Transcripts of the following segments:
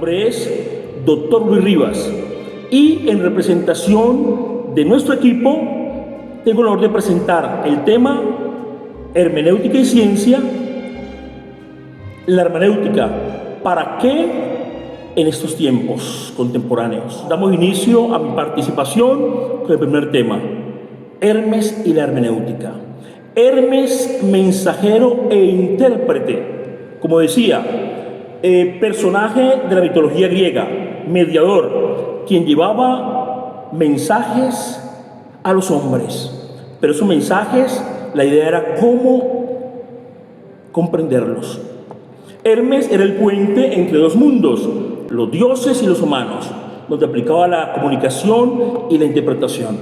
nombre es Dr. Luis Rivas y en representación de nuestro equipo tengo el honor de presentar el tema Hermenéutica y Ciencia. La hermenéutica, ¿para qué en estos tiempos contemporáneos? Damos inicio a mi participación con el primer tema, Hermes y la hermenéutica. Hermes, mensajero e intérprete, como decía, personaje de la mitología griega, mediador, quien llevaba mensajes a los hombres, pero esos mensajes, la idea era cómo comprenderlos. Hermes era el puente entre dos mundos, los dioses y los humanos, donde aplicaba la comunicación y la interpretación.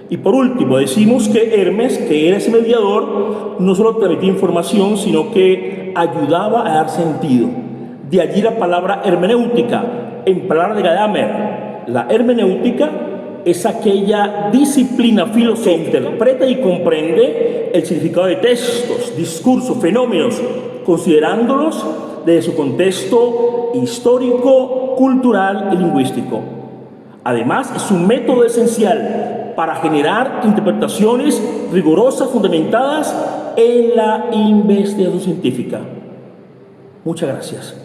Y por último, decimos que Hermes, que era ese mediador, no solo transmitía información, sino que ayudaba a dar sentido. De allí la palabra hermenéutica, en palabras de Gadamer. La hermenéutica es aquella disciplina filosófica que interpreta y comprende el significado de textos, discursos, fenómenos, considerándolos desde su contexto histórico, cultural y lingüístico. Además, es un método esencial para generar interpretaciones rigurosas, fundamentadas en la investigación científica. Muchas gracias.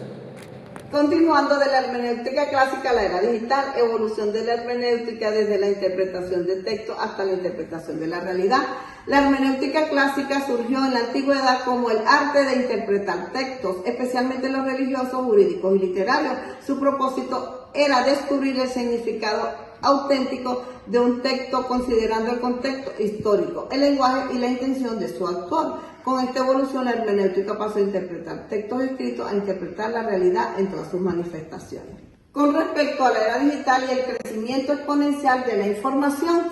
Continuando de la hermenéutica clásica a la era digital, evolución de la hermenéutica desde la interpretación de texto hasta la interpretación de la realidad. La hermenéutica clásica surgió en la antigüedad como el arte de interpretar textos, especialmente los religiosos, jurídicos y literarios. Su propósito era descubrir el significado auténtico de un texto considerando el contexto histórico, el lenguaje y la intención de su autor. Con esta evolución, la hermenéutica pasó a interpretar textos escritos a interpretar la realidad en todas sus manifestaciones. Con respecto a la era digital y el crecimiento exponencial de la información,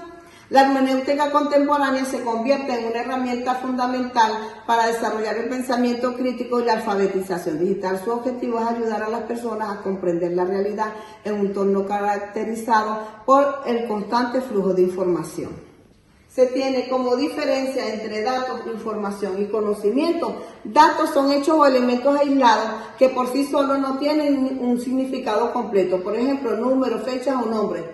la hermenéutica contemporánea se convierte en una herramienta fundamental para desarrollar el pensamiento crítico y la alfabetización digital. Su objetivo es ayudar a las personas a comprender la realidad en un entorno caracterizado por el constante flujo de información. Se tiene como diferencia entre datos, información y conocimiento. Datos son hechos o elementos aislados que por sí solos no tienen un significado completo. Por ejemplo, números, fechas o nombres.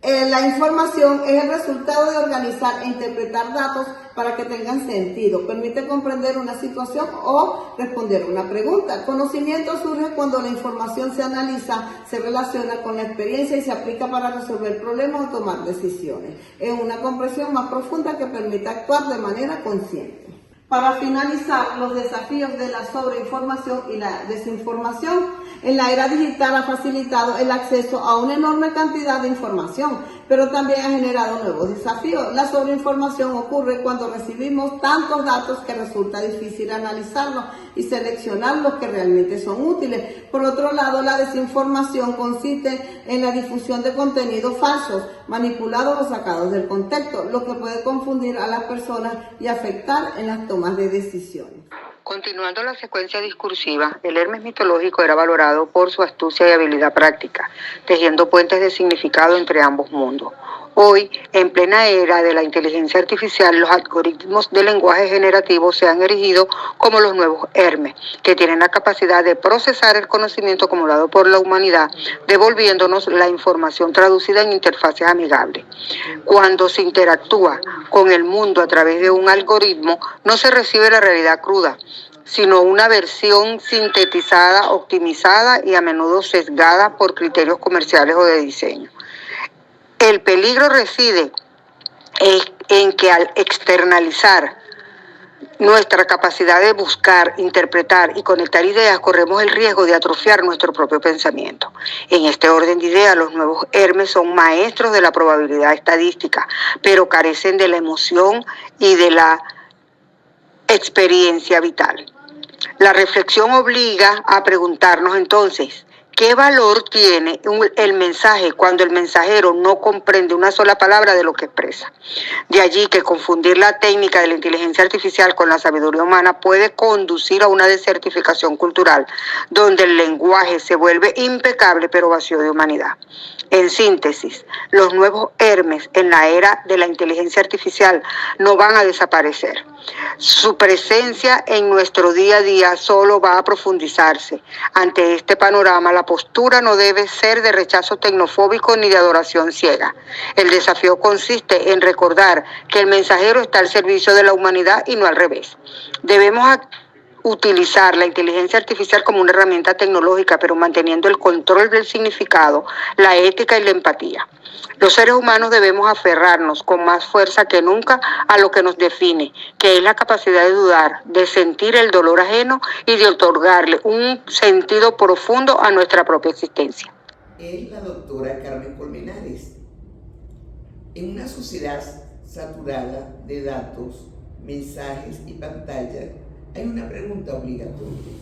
La información es el resultado de organizar e interpretar datos para que tengan sentido. Permite comprender una situación o responder una pregunta. Conocimiento surge cuando la información se analiza, se relaciona con la experiencia y se aplica para resolver problemas o tomar decisiones. Es una comprensión más profunda que permite actuar de manera consciente. Para finalizar, los desafíos de la sobreinformación y la desinformación. En la era digital ha facilitado el acceso a una enorme cantidad de información, pero también ha generado nuevos desafíos. La sobreinformación ocurre cuando recibimos tantos datos que resulta difícil analizarlos y seleccionar los que realmente son útiles. Por otro lado, la desinformación consiste en la difusión de contenidos falsos, manipulados o sacados del contexto, lo que puede confundir a las personas y afectar en las tomas de decisiones. Continuando la secuencia discursiva, el Hermes mitológico era valorado por su astucia y habilidad práctica, tejiendo puentes de significado entre ambos mundos. Hoy, en plena era de la inteligencia artificial, los algoritmos de lenguaje generativo se han erigido como los nuevos Hermes, que tienen la capacidad de procesar el conocimiento acumulado por la humanidad, devolviéndonos la información traducida en interfaces amigables. Cuando se interactúa con el mundo a través de un algoritmo, no se recibe la realidad cruda, sino una versión sintetizada, optimizada y a menudo sesgada por criterios comerciales o de diseño. El peligro reside en que al externalizar nuestra capacidad de buscar, interpretar y conectar ideas, corremos el riesgo de atrofiar nuestro propio pensamiento. En este orden de ideas, los nuevos Hermes son maestros de la probabilidad estadística, pero carecen de la emoción y de la experiencia vital. La reflexión obliga a preguntarnos entonces, ¿qué valor tiene el mensaje cuando el mensajero no comprende una sola palabra de lo que expresa? De allí que confundir la técnica de la inteligencia artificial con la sabiduría humana puede conducir a una desertificación cultural, donde el lenguaje se vuelve impecable pero vacío de humanidad. En síntesis, los nuevos Hermes en la era de la inteligencia artificial no van a desaparecer. Su presencia en nuestro día a día solo va a profundizarse. Ante este panorama, la la postura no debe ser de rechazo tecnofóbico ni de adoración ciega. El desafío consiste en recordar que el mensajero está al servicio de la humanidad y no al revés. Debemos utilizar la inteligencia artificial como una herramienta tecnológica, pero manteniendo el control del significado, la ética y la empatía. Los seres humanos debemos aferrarnos con más fuerza que nunca a lo que nos define, que es la capacidad de dudar, de sentir el dolor ajeno y de otorgarle un sentido profundo a nuestra propia existencia. Es la doctora Carmen Colmenares. En una sociedad saturada de datos, mensajes y pantallas, hay una pregunta obligatoria.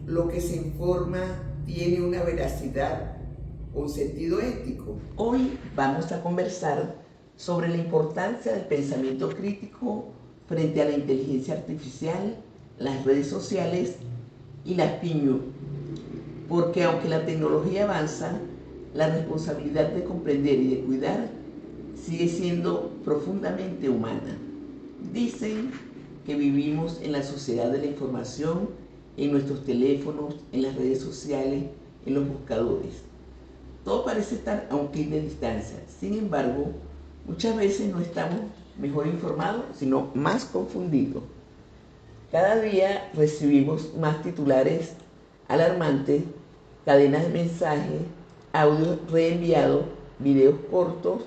¿Lo que se informa tiene una veracidad o un sentido ético? Hoy vamos a conversar sobre la importancia del pensamiento crítico frente a la inteligencia artificial, las redes sociales y las fake news. Porque aunque la tecnología avanza, la responsabilidad de comprender y de cuidar sigue siendo profundamente humana. Dicen que vivimos en la sociedad de la información, en nuestros teléfonos, en las redes sociales, en los buscadores. Todo parece estar a un clic de distancia. Sin embargo, muchas veces no estamos mejor informados, sino más confundidos. Cada día recibimos más titulares alarmantes, cadenas de mensajes, audios reenviados, videos cortos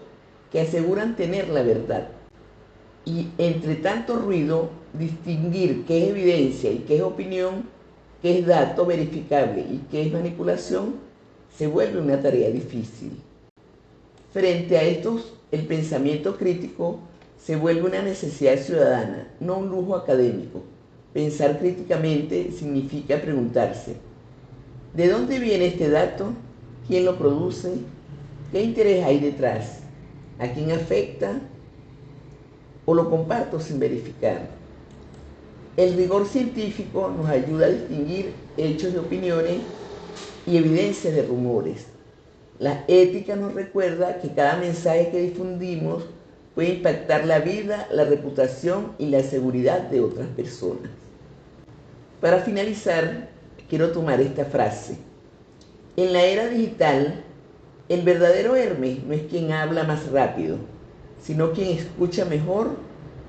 que aseguran tener la verdad. Y entre tanto ruido, distinguir qué es evidencia y qué es opinión, qué es dato verificable y qué es manipulación, se vuelve una tarea difícil. Frente a estos, el pensamiento crítico se vuelve una necesidad ciudadana, no un lujo académico. Pensar críticamente significa preguntarse: ¿de dónde viene este dato? ¿Quién lo produce? ¿Qué interés hay detrás? ¿A quién afecta? ¿O lo comparto sin verificar? El rigor científico nos ayuda a distinguir hechos de opiniones y evidencias de rumores. La ética nos recuerda que cada mensaje que difundimos puede impactar la vida, la reputación y la seguridad de otras personas. Para finalizar, quiero tomar esta frase. En la era digital, el verdadero Hermes no es quien habla más rápido, sino quien escucha mejor,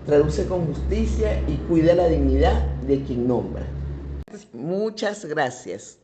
traduce con justicia y cuida la dignidad de quien nombra. Muchas gracias.